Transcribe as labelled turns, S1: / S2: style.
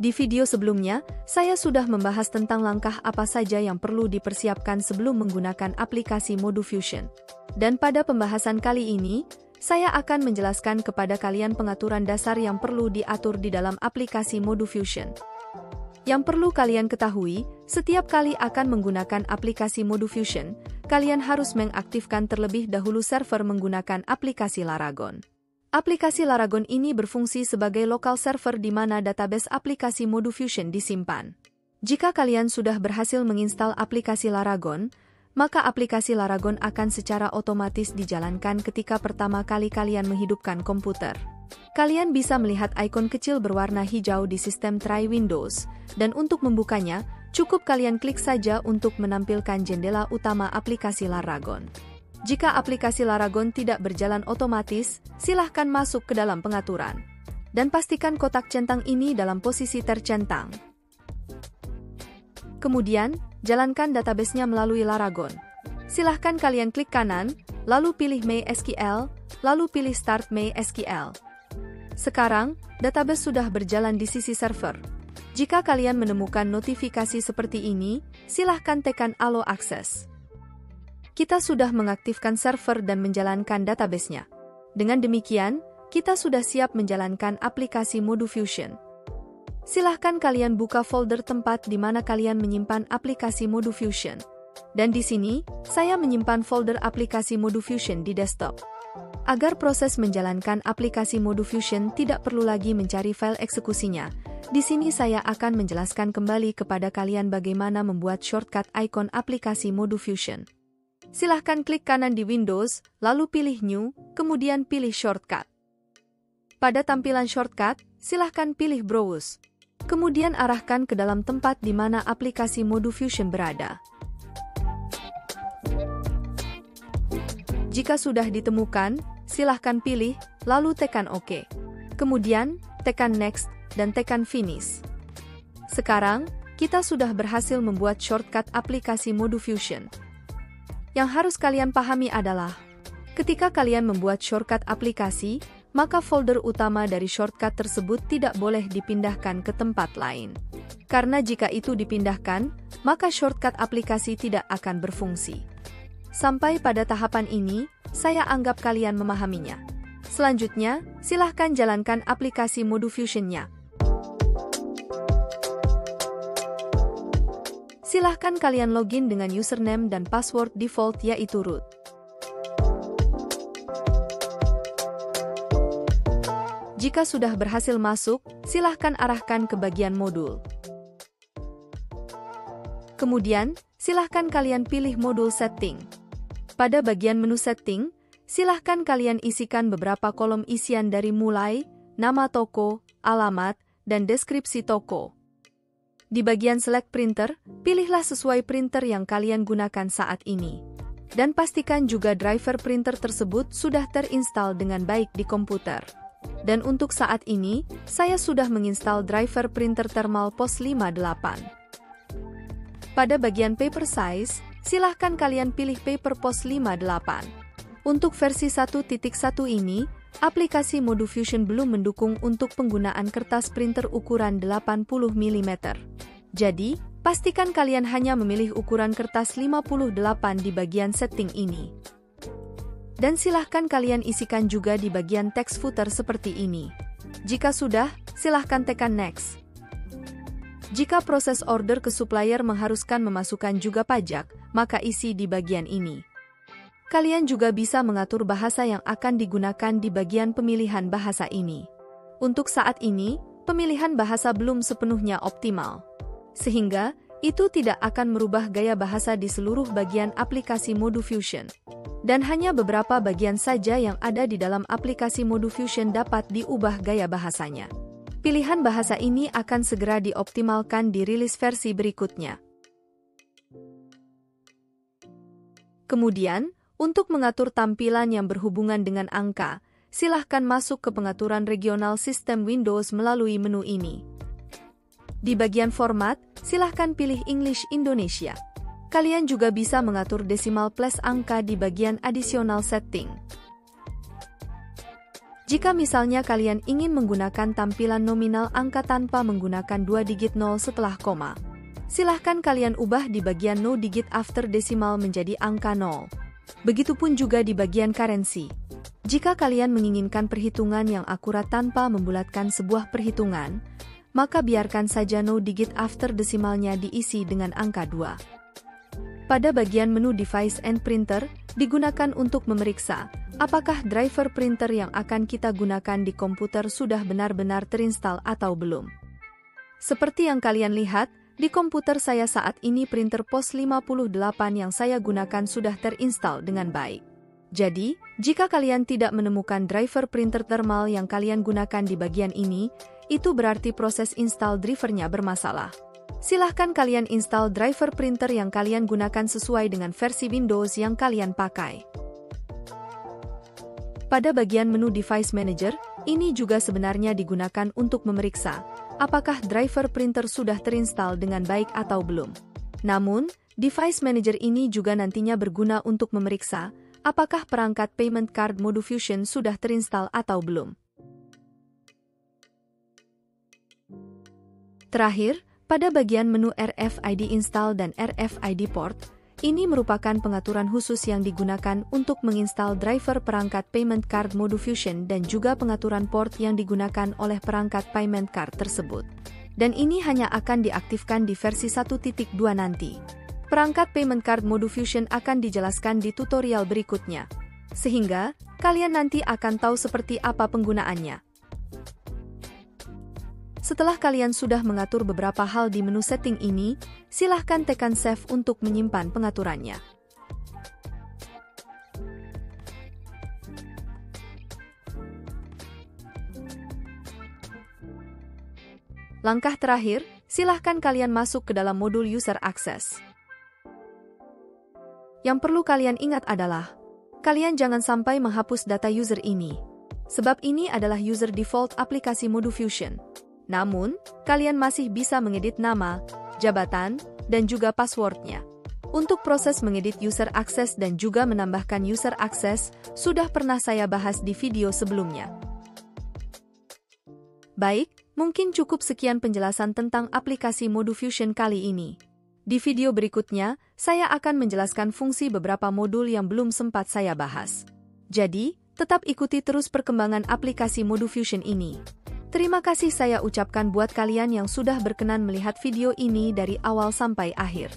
S1: Di video sebelumnya, saya sudah membahas tentang langkah apa saja yang perlu dipersiapkan sebelum menggunakan aplikasi ModuFusion. Dan pada pembahasan kali ini, saya akan menjelaskan kepada kalian pengaturan dasar yang perlu diatur di dalam aplikasi ModuFusion. Yang perlu kalian ketahui, setiap kali akan menggunakan aplikasi ModuFusion, kalian harus mengaktifkan terlebih dahulu server menggunakan aplikasi Laragon. Aplikasi Laragon ini berfungsi sebagai local server di mana database aplikasi ModuFusion disimpan. Jika kalian sudah berhasil menginstal aplikasi Laragon, maka aplikasi Laragon akan secara otomatis dijalankan ketika pertama kali kalian menghidupkan komputer. Kalian bisa melihat ikon kecil berwarna hijau di sistem Try Windows, dan untuk membukanya, cukup kalian klik saja untuk menampilkan jendela utama aplikasi Laragon. Jika aplikasi Laragon tidak berjalan otomatis, silahkan masuk ke dalam pengaturan. Dan pastikan kotak centang ini dalam posisi tercentang. Kemudian, jalankan database-nya melalui Laragon. Silahkan kalian klik kanan, lalu pilih MySQL, lalu pilih Start MySQL. Sekarang, database sudah berjalan di sisi server. Jika kalian menemukan notifikasi seperti ini, silahkan tekan Allow Access. Kita sudah mengaktifkan server dan menjalankan database-nya. Dengan demikian, kita sudah siap menjalankan aplikasi ModuFusion. Silahkan kalian buka folder tempat di mana kalian menyimpan aplikasi ModuFusion. Dan di sini, saya menyimpan folder aplikasi ModuFusion di desktop. Agar proses menjalankan aplikasi ModuFusion tidak perlu lagi mencari file eksekusinya, di sini saya akan menjelaskan kembali kepada kalian bagaimana membuat shortcut ikon aplikasi ModuFusion. Silahkan klik kanan di Windows, lalu pilih New, kemudian pilih Shortcut. Pada tampilan Shortcut, silahkan pilih Browse. Kemudian arahkan ke dalam tempat di mana aplikasi ModuFusion berada. Jika sudah ditemukan, silahkan pilih, lalu tekan OK. Kemudian, tekan Next, dan tekan Finish. Sekarang, kita sudah berhasil membuat shortcut aplikasi ModuFusion. Yang harus kalian pahami adalah, ketika kalian membuat shortcut aplikasi, maka folder utama dari shortcut tersebut tidak boleh dipindahkan ke tempat lain. Karena jika itu dipindahkan, maka shortcut aplikasi tidak akan berfungsi. Sampai pada tahapan ini, saya anggap kalian memahaminya. Selanjutnya, silahkan jalankan aplikasi ModuFusion-nya. Silahkan kalian login dengan username dan password default yaitu root. Jika sudah berhasil masuk, silahkan arahkan ke bagian modul. Kemudian, silahkan kalian pilih modul setting. Pada bagian menu setting, silahkan kalian isikan beberapa kolom isian dari mulai, nama toko, alamat, dan deskripsi toko. Di bagian Select Printer, pilihlah sesuai printer yang kalian gunakan saat ini. Dan pastikan juga driver printer tersebut sudah terinstall dengan baik di komputer. Dan untuk saat ini, saya sudah menginstal driver printer Thermal POS 58. Pada bagian Paper Size, silahkan kalian pilih Paper POS 58. Untuk versi 1.1 ini, aplikasi ModuFusion belum mendukung untuk penggunaan kertas printer ukuran 80 mm. Jadi, pastikan kalian hanya memilih ukuran kertas 58 di bagian setting ini. Dan silahkan kalian isikan juga di bagian text footer seperti ini. Jika sudah, silahkan tekan Next. Jika proses order ke supplier mengharuskan memasukkan juga pajak, maka isi di bagian ini. Kalian juga bisa mengatur bahasa yang akan digunakan di bagian pemilihan bahasa ini. Untuk saat ini, pemilihan bahasa belum sepenuhnya optimal. Sehingga, itu tidak akan merubah gaya bahasa di seluruh bagian aplikasi ModuFusion. Dan hanya beberapa bagian saja yang ada di dalam aplikasi ModuFusion dapat diubah gaya bahasanya. Pilihan bahasa ini akan segera dioptimalkan di rilis versi berikutnya. Kemudian, untuk mengatur tampilan yang berhubungan dengan angka, silahkan masuk ke pengaturan regional sistem Windows melalui menu ini. Di bagian format, silahkan pilih English Indonesia. Kalian juga bisa mengatur decimal place angka di bagian additional setting. Jika misalnya kalian ingin menggunakan tampilan nominal angka tanpa menggunakan 2 digit 0 setelah koma, silahkan kalian ubah di bagian no digit after decimal menjadi angka 0. Begitupun juga di bagian currency. Jika kalian menginginkan perhitungan yang akurat tanpa membulatkan sebuah perhitungan, maka biarkan saja no digit after decimalnya diisi dengan angka 2. Pada bagian menu Device and Printer, digunakan untuk memeriksa apakah driver printer yang akan kita gunakan di komputer sudah benar-benar terinstall atau belum. Seperti yang kalian lihat, di komputer saya saat ini printer POS 58 yang saya gunakan sudah terinstall dengan baik. Jadi, jika kalian tidak menemukan driver printer thermal yang kalian gunakan di bagian ini, itu berarti proses install drivernya bermasalah. Silahkan kalian install driver printer yang kalian gunakan sesuai dengan versi Windows yang kalian pakai. Pada bagian menu Device Manager, ini juga sebenarnya digunakan untuk memeriksa apakah driver printer sudah terinstall dengan baik atau belum. Namun, Device Manager ini juga nantinya berguna untuk memeriksa apakah perangkat payment card mode Fusion sudah terinstall atau belum. Terakhir, pada bagian menu RFID Install dan RFID Port, ini merupakan pengaturan khusus yang digunakan untuk menginstal driver perangkat payment card mode Fusion dan juga pengaturan port yang digunakan oleh perangkat payment card tersebut. Dan ini hanya akan diaktifkan di versi 1.2 nanti. Perangkat payment card mode Fusion akan dijelaskan di tutorial berikutnya. Sehingga, kalian nanti akan tahu seperti apa penggunaannya. Setelah kalian sudah mengatur beberapa hal di menu setting ini, silahkan tekan Save untuk menyimpan pengaturannya. Langkah terakhir, silahkan kalian masuk ke dalam modul User Access. Yang perlu kalian ingat adalah, kalian jangan sampai menghapus data user ini. Sebab ini adalah user default aplikasi mode Fusion. Namun, kalian masih bisa mengedit nama, jabatan, dan juga passwordnya. Untuk proses mengedit user access dan juga menambahkan user access, sudah pernah saya bahas di video sebelumnya. Baik, mungkin cukup sekian penjelasan tentang aplikasi mode Fusion kali ini. Di video berikutnya, saya akan menjelaskan fungsi beberapa modul yang belum sempat saya bahas. Jadi, tetap ikuti terus perkembangan aplikasi mode Fusion ini. Terima kasih saya ucapkan buat kalian yang sudah berkenan melihat video ini dari awal sampai akhir.